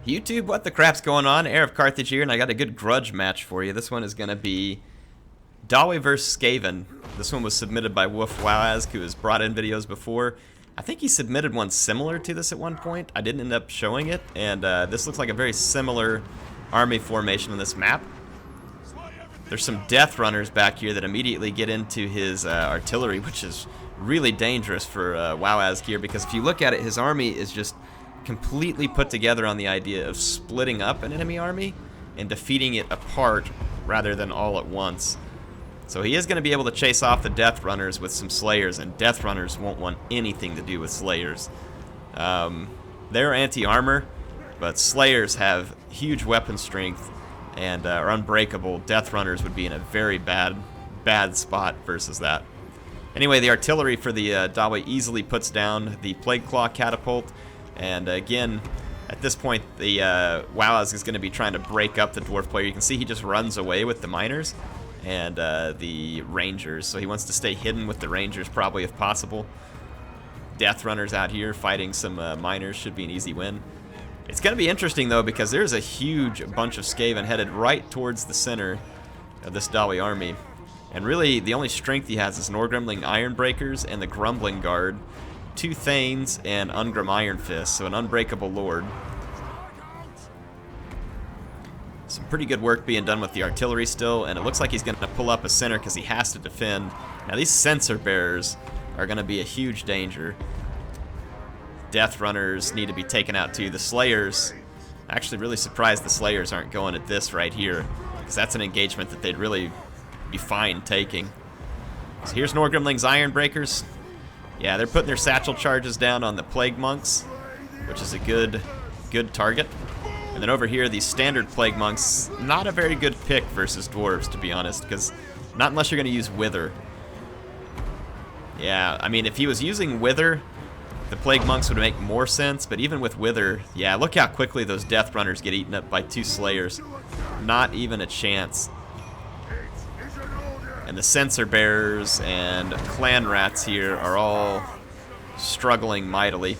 YouTube, what the crap's going on? HeirofCarthage here, and I got a good grudge match for you. This one is going to be Dawi vs. Skaven. This one was submitted by WARHAMMER, who has brought in videos before. I think he submitted one similar to this at one point. I didn't end up showing it, and this looks like a very similar army formation on this map. There's some death runners back here that immediately get into his artillery, which is really dangerous for WARHAMMER here, because if you look at it, his army is just completely put together on the idea of splitting up an enemy army and defeating it apart rather than all at once. So he is going to be able to chase off the Death Runners with some Slayers, and Death Runners won't want anything to do with Slayers. They're anti-armor, but Slayers have huge weapon strength and are unbreakable. Death Runners would be in a very bad spot versus that. Anyway, the artillery for the Dawi easily puts down the Plague Claw catapult. And again, at this point, the WARHAMMER is going to be trying to break up the Dwarf player. You can see he just runs away with the Miners and the Rangers. So he wants to stay hidden with the Rangers, probably, if possible. Death Runners out here fighting some Miners should be an easy win. It's going to be interesting, though, because there's a huge bunch of Skaven headed right towards the center of this Dawi army. And really, the only strength he has is Norgrimling Ironbreakers and the Grumbling Guard, 2 Thanes, and Ungrim Iron Fist, so an unbreakable lord. Some pretty good work being done with the artillery still, and it looks like he's going to pull up a center because he has to defend. Now these sensor bearers are going to be a huge danger. Death Runners need to be taken out too. The Slayers, actually really surprised the Slayers aren't going at this right here, because that's an engagement that they'd really be fine taking. So here's Norgrimling's Ironbreakers. Yeah, they're putting their satchel charges down on the Plague Monks, which is a good target. And then over here, these standard Plague Monks, not a very good pick versus Dwarves, to be honest, because not unless you're going to use Wither. Yeah, I mean, if he was using Wither, the Plague Monks would make more sense, but even with Wither, yeah, look how quickly those Death Runners get eaten up by 2 Slayers. Not even a chance. And the Sensor Bearers and Clan Rats here are all struggling mightily.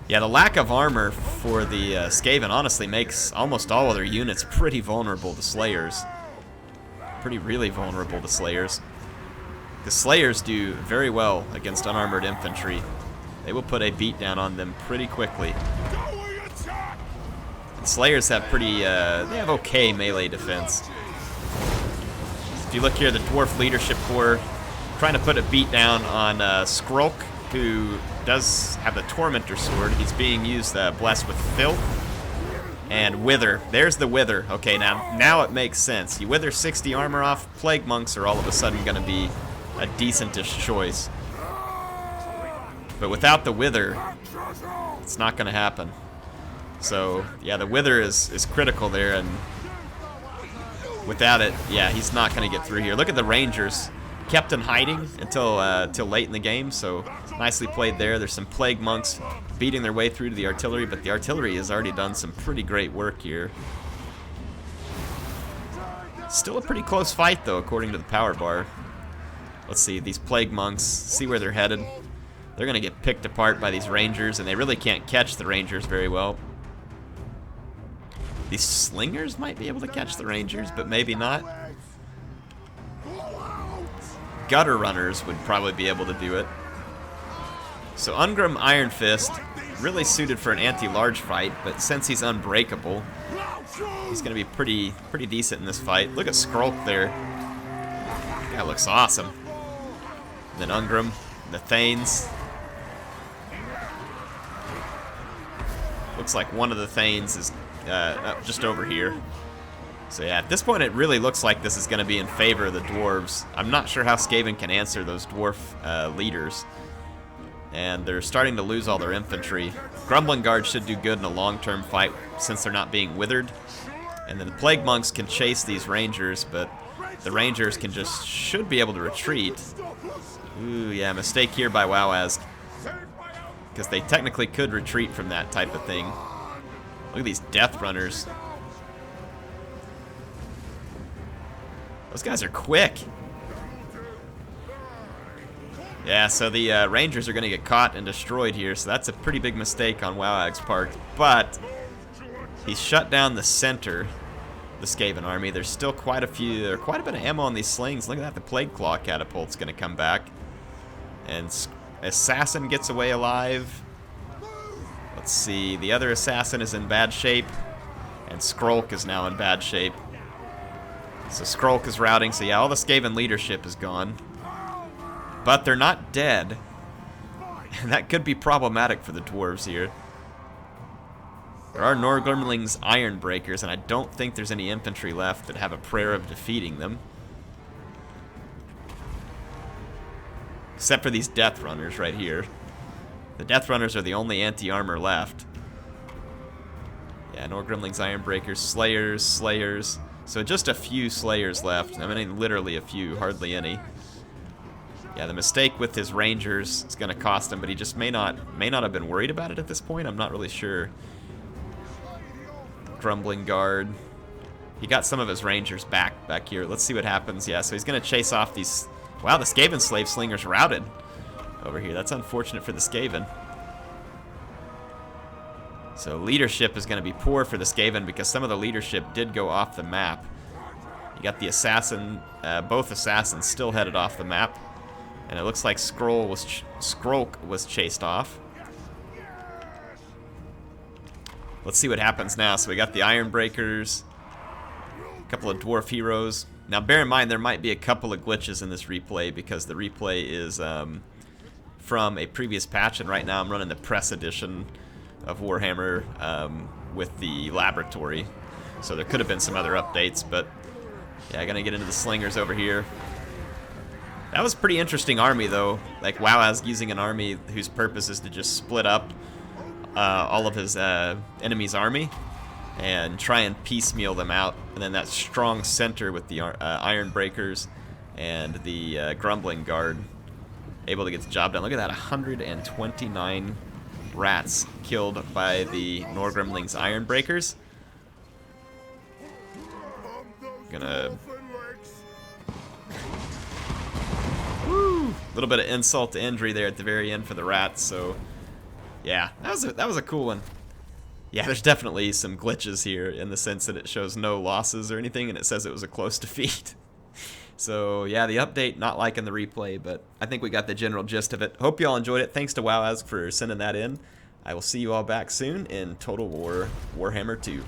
Yeah, the lack of armor for the Skaven honestly makes almost all of their units pretty vulnerable to Slayers. Really vulnerable to Slayers. The Slayers do very well against unarmored infantry. They will put a beat down on them pretty quickly. And Slayers have they have okay melee defense. If you look here, the Dwarf Leadership Corps trying to put a beat down on Skrulk, who does have the Tormentor Sword. He's being used blessed with Filth and Wither. There's the Wither. Okay, now it makes sense. You wither 60 armor off, Plague Monks are all of a sudden going to be a decentish choice. But without the Wither, it's not going to happen. So, yeah, the Wither is critical there, and without it, yeah, he's not going to get through here. Look at the Rangers. Kept in hiding until late in the game, so nicely played there. There's some Plague Monks beating their way through to the artillery, but the artillery has already done some pretty great work here. Still a pretty close fight, though, according to the power bar. Let's see, these Plague Monks, see where they're headed. They're going to get picked apart by these Rangers, and they really can't catch the Rangers very well. These Slingers might be able to catch the Rangers, but maybe not. Gutter Runners would probably be able to do it. So Ungrim Iron Fist, really suited for an anti-large fight, but since he's unbreakable, he's going to be pretty decent in this fight. Look at Skrulk there. That looks awesome. And then Ungrim, the Thanes. Looks like one of the Thanes is just over here. So yeah, at this point it really looks like this is going to be in favor of the Dwarves. I'm not sure how Skaven can answer those Dwarf leaders. And they're starting to lose all their infantry. Grumbling Guard should do good in a long-term fight since they're not being withered. And then the Plague Monks can chase these Rangers, but the Rangers should be able to retreat. Ooh, yeah, mistake here by WARHAMMER, because they technically could retreat from that type of thing. Look at these Death Runners. Those guys are quick. Yeah, so the Rangers are going to get caught and destroyed here, so that's a pretty big mistake on WoWag's part. But he's shut down the center, the Skaven army. There's still quite a bit of ammo on these slings. Look at that, the Plague Claw catapult's going to come back. And Assassin gets away alive. Let's see, the other Assassin is in bad shape. And Skrolk is now in bad shape. So Skrolk is routing, so yeah, all the Skaven leadership is gone. But they're not dead. And that could be problematic for the dwarves here. There are Norgrimling's Iron Breakers, and I don't think there's any infantry left that have a prayer of defeating them. Except for these Death Runners right here. The Death Runners are the only anti-armor left. Yeah, Norgrimling's Iron Breakers, Slayers. So just a few Slayers left. I mean, literally a few, hardly any. Yeah, the mistake with his Rangers is going to cost him, but he just may not have been worried about it at this point. I'm not really sure. Grumbling Guard. He got some of his Rangers back here. Let's see what happens. Yeah, so he's going to chase off these... Wow, the Skaven Slave Slingers routed over here. That's unfortunate for the Skaven. So leadership is going to be poor for the Skaven because some of the leadership did go off the map. You got the Assassin, both Assassins still headed off the map. And it looks like Skrolk was chased off. Let's see what happens now. So we got the Iron Breakers, a couple of Dwarf heroes. Now bear in mind there might be a couple of glitches in this replay because the replay is from a previous patch, and right now I'm running the press edition of Warhammer with the laboratory. So there could have been some other updates, but yeah, gonna get into the slingers over here. That was a pretty interesting army though. Like WoW's using an army whose purpose is to just split up all of his enemy's army and try and piecemeal them out, and then that strong center with the Iron Breakers and the Grumbling Guard able to get the job done. Look at that, 129 rats killed by the Norgrimling's Iron Breakers. Gonna... Woo! A little bit of insult to injury there at the very end for the rats, so... Yeah, that was a cool one. Yeah, there's definitely some glitches here in the sense that it shows no losses or anything, and it says it was a close defeat. So, yeah, the update, not liking the replay, but I think we got the general gist of it. Hope you all enjoyed it. Thanks to WoWaz for sending that in. I will see you all back soon in Total War Warhammer 2.